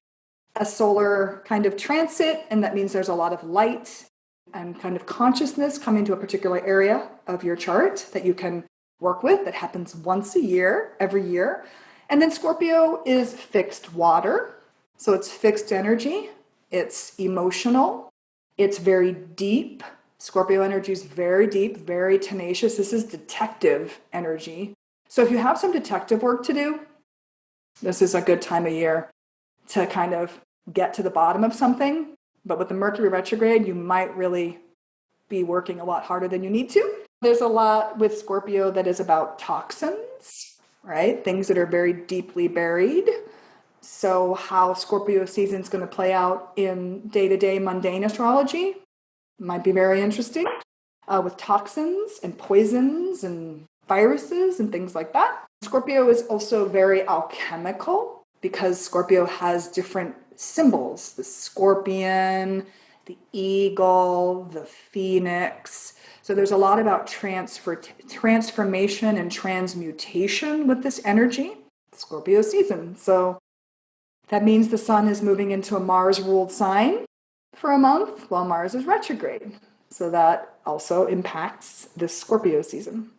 S2: a solar kind of transit. And that means there's a lot of light and kind of consciousness coming to a particular area of your chart that you can work with. That happens once a year, every year. And then Scorpio is fixed water. So it's fixed energy. It's emotional. It's very deep. Scorpio energy is very deep, very tenacious. This is detective energy. So if you have some detective work to do, this is a good time of year to kind of get to the bottom of something. But with the Mercury retrograde, you might really be working a lot harder than you need to. There's a lot with Scorpio that is about toxins, right? Things that are very deeply buried. So how Scorpio season is going to play out in day-to-day mundane astrology might be very interesting, with toxins and poisons and viruses and things like that. Scorpio is also very alchemical because Scorpio has different symbols: the scorpion, the eagle, the phoenix. So there's a lot about transformation and transmutation with this energy, Scorpio season. So that means the sun is moving into a Mars-ruled sign for a month while Mars is retrograde. So that also impacts this Scorpio season.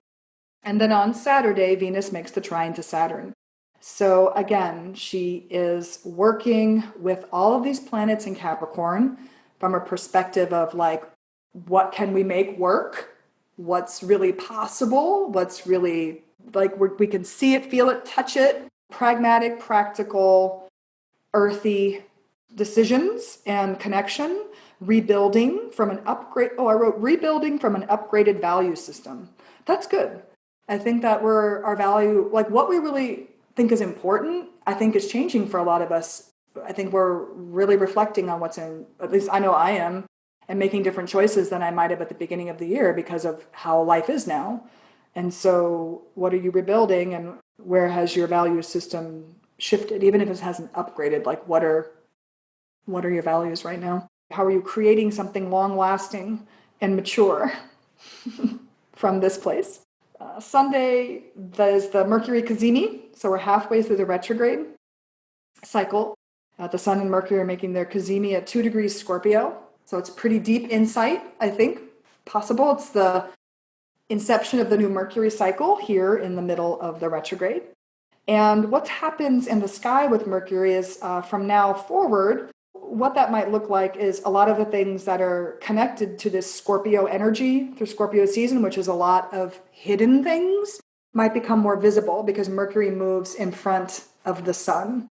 S2: And then on Saturday, Venus makes the trine to Saturn. So again, she is working with all of these planets in Capricorn from a perspective of like, what can we make work? What's really possible? What's really like we can see it, feel it, touch it. Pragmatic, practical, earthy decisions and connection, rebuilding from an upgraded value system. That's good. I think that our value, like what we really think is important, I think is changing for a lot of us. I think we're really reflecting on what's at least I know I am, and making different choices than I might have at the beginning of the year because of how life is now. And so what are you rebuilding, and where has your value system shifted, even if it hasn't upgraded? Like what are your values right now? How are you creating something long-lasting and mature from this place? Sunday, there's the Mercury Cazimi. So we're halfway through the retrograde cycle. The Sun and Mercury are making their Cazimi at 2 degrees Scorpio. So it's pretty deep insight, I think, possible. It's the inception of the new Mercury cycle here in the middle of the retrograde. And what happens in the sky with Mercury is from now forward, what that might look like is a lot of the things that are connected to this Scorpio energy through Scorpio season, which is a lot of hidden things, might become more visible because Mercury moves in front of the sun.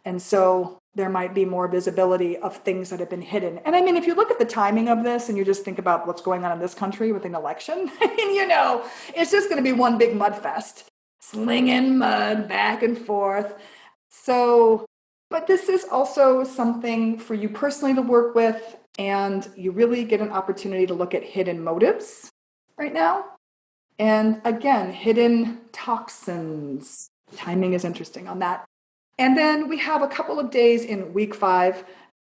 S2: And so there might be more visibility of things that have been hidden. And I mean, if you look at the timing of this and you just think about what's going on in this country with an election, I mean, it's just going to be one big mud fest, slinging mud back and forth. So, but this is also something for you personally to work with, and you really get an opportunity to look at hidden motives right now. And again, hidden toxins. Timing is interesting on that. And then we have a couple of days in week 5,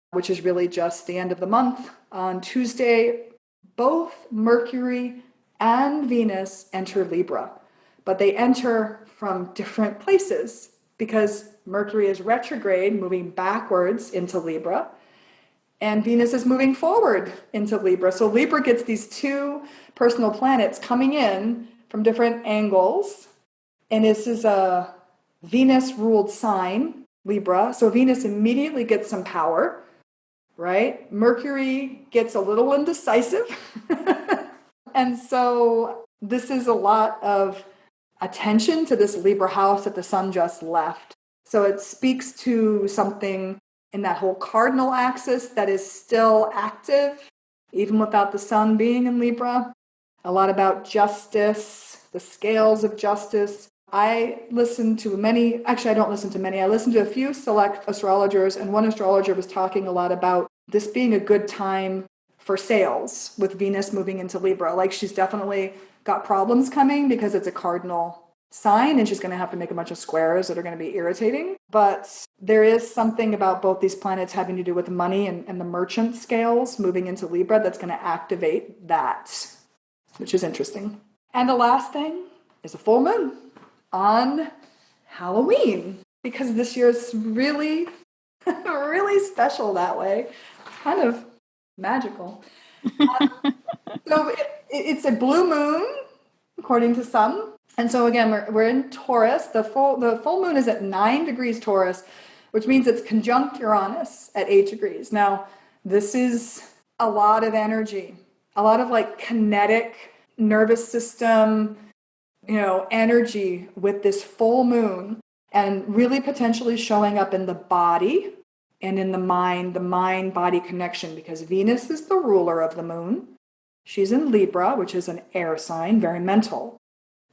S2: which is really just the end of the month. On Tuesday, both Mercury and Venus enter Libra, but they enter from different places because Mercury is retrograde, moving backwards into Libra, and Venus is moving forward into Libra. So Libra gets these 2 personal planets coming in from different angles. And this is a Venus-ruled sign, Libra. So Venus immediately gets some power, right? Mercury gets a little indecisive. And so this is a lot of attention to this Libra house that the sun just left. So it speaks to something in that whole cardinal axis that is still active, even without the sun being in Libra. A lot about justice, the scales of justice. I listen to many, actually I don't listen to many, I listen to a few select astrologers, and one astrologer was talking a lot about this being a good time for sales with Venus moving into Libra. Like she's definitely got problems coming because it's a cardinal sign and she's going to have to make a bunch of squares that are going to be irritating. But there is something about both these planets having to do with money and the merchant scales moving into Libra that's going to activate that, which is interesting. And the last thing is a full moon on Halloween, because this year is really, really special that way. It's kind of magical. So it's a blue moon, according to some. And so again, we're in Taurus. The full moon is at 9 degrees Taurus, which means it's conjunct Uranus at 8 degrees. Now, this is a lot of energy, a lot of like kinetic nervous system, energy with this full moon, and really potentially showing up in the body and in the mind-body connection, because Venus is the ruler of the moon. She's in Libra, which is an air sign, very mental.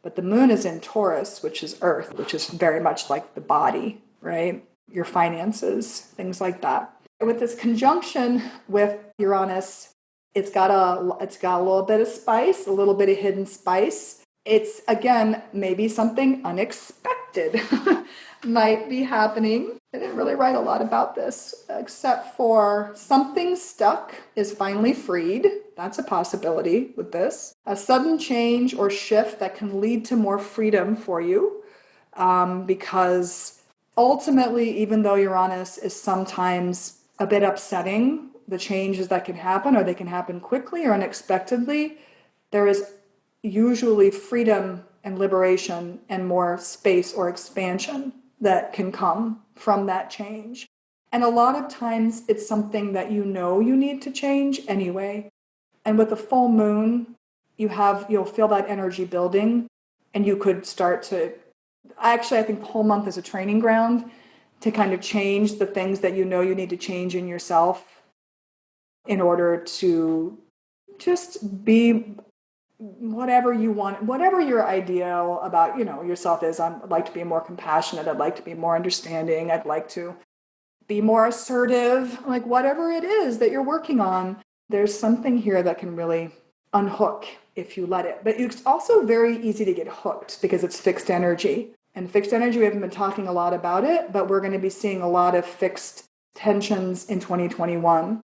S2: But the moon is in Taurus, which is earth, which is very much like the body, right? Your finances, things like that. With this conjunction with Uranus, it's got a little bit of spice, a little bit of hidden spice. It's, again, maybe something unexpected might be happening. I didn't really write a lot about this, except for something stuck is finally freed. That's a possibility with this. A sudden change or shift that can lead to more freedom for you, because ultimately, even though Uranus is sometimes a bit upsetting, the changes that can happen, or they can happen quickly or unexpectedly, there is usually freedom and liberation and more space or expansion that can come from that change. And a lot of times it's something that you need to change anyway. And with the full moon, you'll feel that energy building, and you could start to, actually, I think the whole month is a training ground to kind of change the things that you need to change in yourself in order to just be whatever you want, whatever your ideal about, yourself is. I'd like to be more compassionate. I'd like to be more understanding. I'd like to be more assertive, like whatever it is that you're working on. There's something here that can really unhook if you let it. But it's also very easy to get hooked because it's fixed energy. And fixed energy, we haven't been talking a lot about it, but we're going to be seeing a lot of fixed tensions in 2021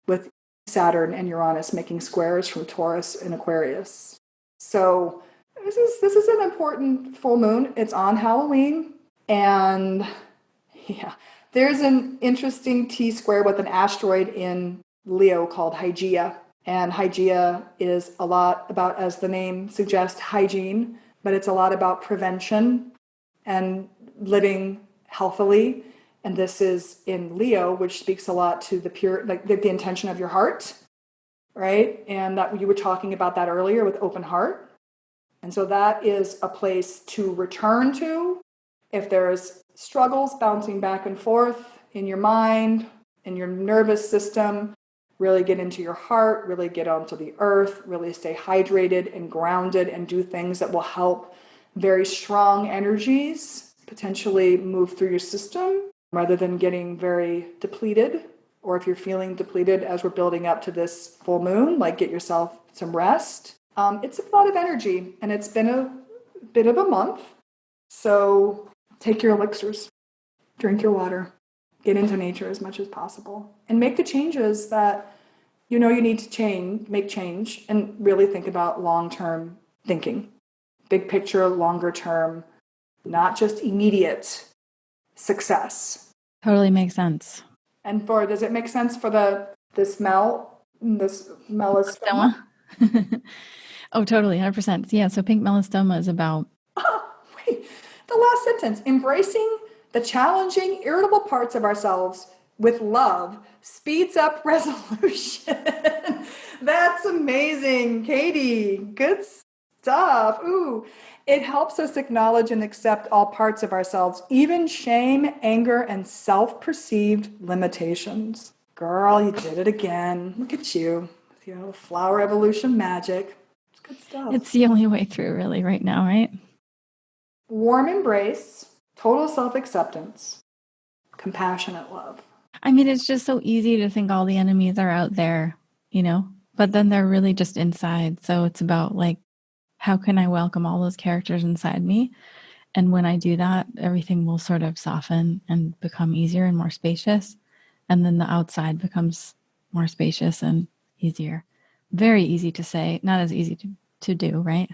S2: with Saturn and Uranus making squares from Taurus and Aquarius. So this is an important full moon. It's on Halloween. And yeah, there's an interesting T-square with an asteroid in Leo called Hygeia. And Hygeia is a lot about, as the name suggests, hygiene, but it's a lot about prevention and living healthily. And this is in Leo, which speaks a lot to the pure, like the intention of your heart, right? And that you were talking about that earlier with open heart. And so that is a place to return to if there's struggles bouncing back and forth in your mind, in your nervous system. Really get into your heart, really get onto the earth, really stay hydrated and grounded, and do things that will help very strong energies potentially move through your system rather than getting very depleted. Or if you're feeling depleted as we're building up to this full moon, like get yourself some rest. It's a lot of energy, and it's been a bit of a month. So take your elixirs, drink your water, get into nature as much as possible, and make the changes that you know you need to make change, and really think about long-term thinking, big picture, longer term, not just immediate success.
S1: Totally makes sense.
S2: And does it make sense for this melastoma?
S1: Oh, totally, 100%. Yeah, so pink melastoma is about...
S2: Oh, wait, the last sentence. Embracing the challenging, irritable parts of ourselves with love speeds up resolution. That's amazing, Katie. Good stuff. Ooh, it helps us acknowledge and accept all parts of ourselves, even shame, anger, and self-perceived limitations. Girl, you did it again. Look at you. You know, flower evolution magic. It's good stuff.
S1: It's the only way through, really, right now, right?
S2: Warm embrace, total self-acceptance, compassionate love.
S1: I mean, it's just so easy to think all the enemies are out there, you know, but then they're really just inside. So it's about like, how can I welcome all those characters inside me? And when I do that, everything will sort of soften and become easier and more spacious. And then the outside becomes more spacious and easier. Very easy to say, not as easy to do, right?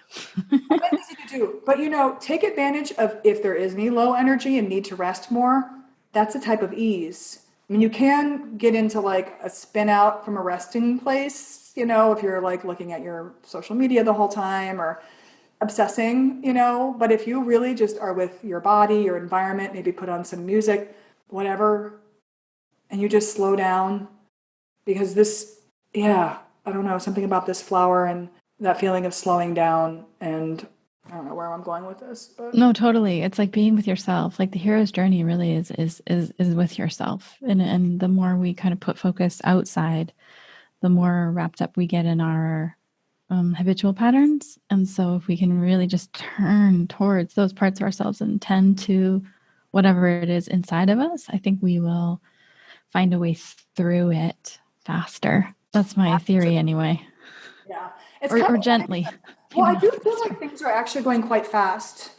S2: It's easy to do, but you know, take advantage of if there is any low energy and need to rest more. That's a type of ease. I mean, you can get into like a spin out from a resting place, you know, if you're like looking at your social media the whole time or obsessing, you know, but if you really just are with your body, your environment, maybe put on some music, whatever, and you just slow down, because this, yeah, I don't know, something about this flower and that feeling of slowing down, and I don't know where I'm going with this, but
S1: No, totally. It's like being with yourself. Like the hero's journey really is with yourself. And the more we kind of put focus outside, the more wrapped up we get in our habitual patterns. And so if we can really just turn towards those parts of ourselves and tend to whatever it is inside of us, I think we will find a way through it faster. That's my theory anyway.
S2: yeah, it's
S1: Or
S2: kind of
S1: gently.
S2: well, I do feel like things are actually going quite fast,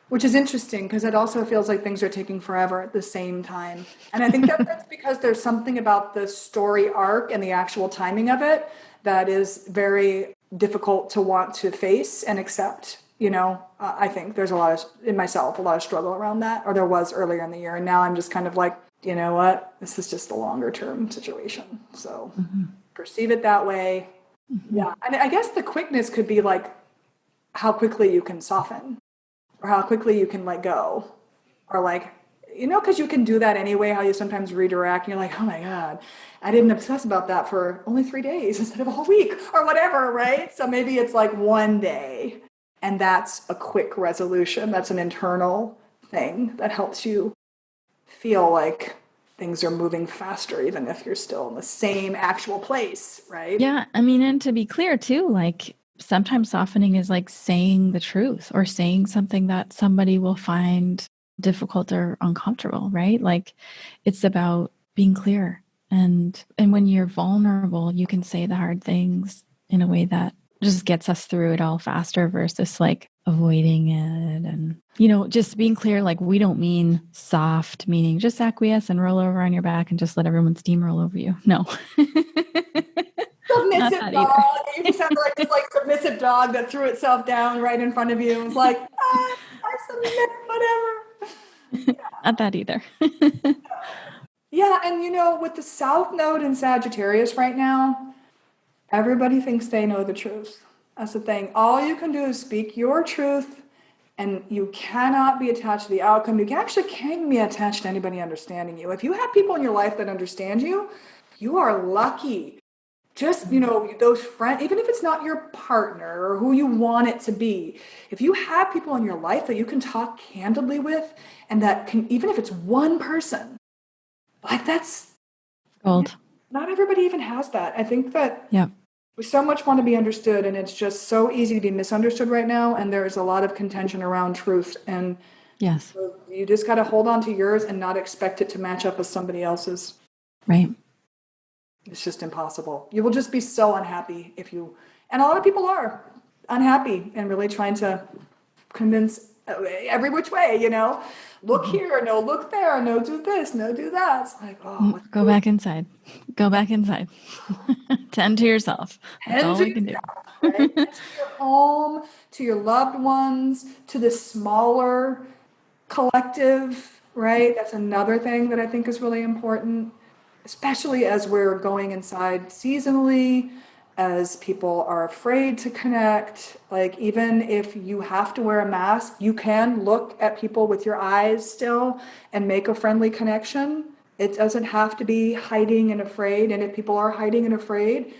S2: which is interesting because it also feels like things are taking forever at the same time. And I think that's because there's something about the story arc and the actual timing of it that is very difficult to want to face and accept. You know, I think there's a lot of, in myself, a lot of struggle around that, or there was earlier in the year. And now I'm just kind of like, you know what, this is just a longer term situation. So perceive it that way. Yeah. And I guess the quickness could be like how quickly you can soften or how quickly you can let go, or like, you know, because you can do that anyway, how you sometimes redirect and you're like, oh my God, I didn't obsess about that for only 3 days instead of a whole week or whatever, right? So maybe it's like one day, and that's a quick resolution. That's an internal thing that helps you feel like things are moving faster, even if you're still in the same actual place, right?
S1: Yeah. I mean, and to be clear too, like sometimes softening is like saying the truth or saying something that somebody will find difficult or uncomfortable, right? Like it's about being clear. And when you're vulnerable, you can say the hard things in a way that just gets us through it all faster versus like avoiding it. And, you know, just being clear, like we don't mean soft, meaning just acquiesce and roll over on your back and just let everyone steamroll over you. No.
S2: Submissive dog. You sound like this like submissive dog that threw itself down right in front of you and was like, I submit, whatever.
S1: Not that either.
S2: Yeah, and you know, with the South Node in Sagittarius right now, everybody thinks they know the truth. That's the thing. All you can do is speak your truth, and you cannot be attached to the outcome. You actually can't be attached to anybody understanding you. If you have people in your life that understand you, you are lucky. Just, those friends, even if it's not your partner or who you want it to be, if you have people in your life that you can talk candidly with, and that can, even if it's one person, like that's
S1: Gold.
S2: Not everybody even has that. I think that
S1: Yeah.
S2: we so much want to be understood, and it's just so easy to be misunderstood right now. And there's a lot of contention around truth. And
S1: Yes.
S2: so you just got to hold on to yours and not expect it to match up with somebody else's.
S1: Right.
S2: It's just impossible. You will just be so unhappy if you, and a lot of people are unhappy and really trying to convince every which way, look here, no, look there, no, do this, no, do that. It's like, oh,
S1: go back inside. Go back inside. Tend to yourself. That's all we can do.
S2: Right? To your home, to your loved ones, to the smaller collective, right? That's another thing that I think is really important, especially as we're going inside seasonally, as people are afraid to connect. Like, even if you have to wear a mask, you can look at people with your eyes still and make a friendly connection. It doesn't have to be hiding and afraid. And if people are hiding and afraid,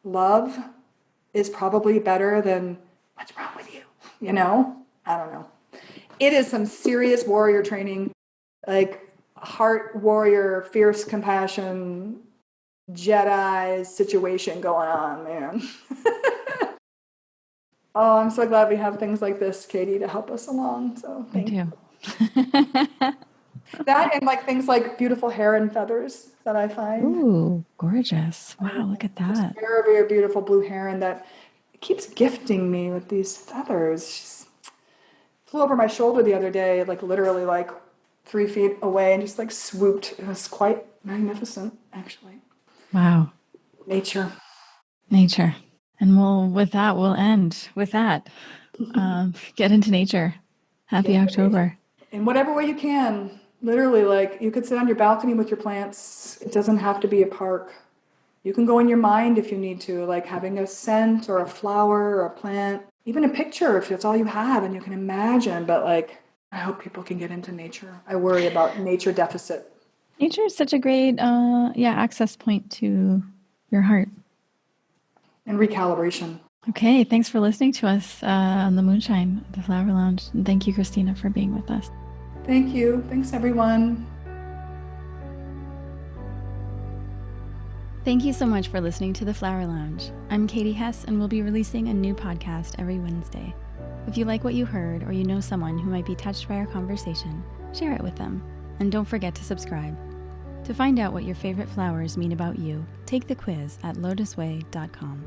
S2: love is probably better than what's wrong with you? I don't know. It is some serious warrior training, like heart warrior, fierce compassion, Jedi situation going on, man. Oh, I'm so glad we have things like this, Katie, to help us along. So thank you. That and like things like beautiful hair and feathers that I find.
S1: Ooh, gorgeous. Wow, look at that.
S2: Very, very beautiful blue heron that keeps gifting me with these feathers. She's flew over my shoulder the other day, like literally like 3 feet away, and just like swooped. It was quite magnificent, actually.
S1: Wow.
S2: Nature.
S1: And we'll end with that. Get into nature. Happy October.
S2: In whatever way you can. Literally, like you could sit on your balcony with your plants. It doesn't have to be a park. You can go in your mind if you need to, like having a scent or a flower or a plant, even a picture if that's all you have and you can imagine. But like, I hope people can get into nature. I worry about nature deficit.
S1: Nature is such a great, access point to your heart.
S2: And recalibration.
S1: Okay, thanks for listening to us on the Moonshine, the Flower Lounge. And thank you, Kristina, for being with us.
S2: Thank you. Thanks, everyone.
S1: Thank you so much for listening to the Flower Lounge. I'm Katie Hess, and we'll be releasing a new podcast every Wednesday. If you like what you heard, or you know someone who might be touched by our conversation, share it with them. And don't forget to subscribe. To find out what your favorite flowers mean about you, take the quiz at LOTUSWEI.com.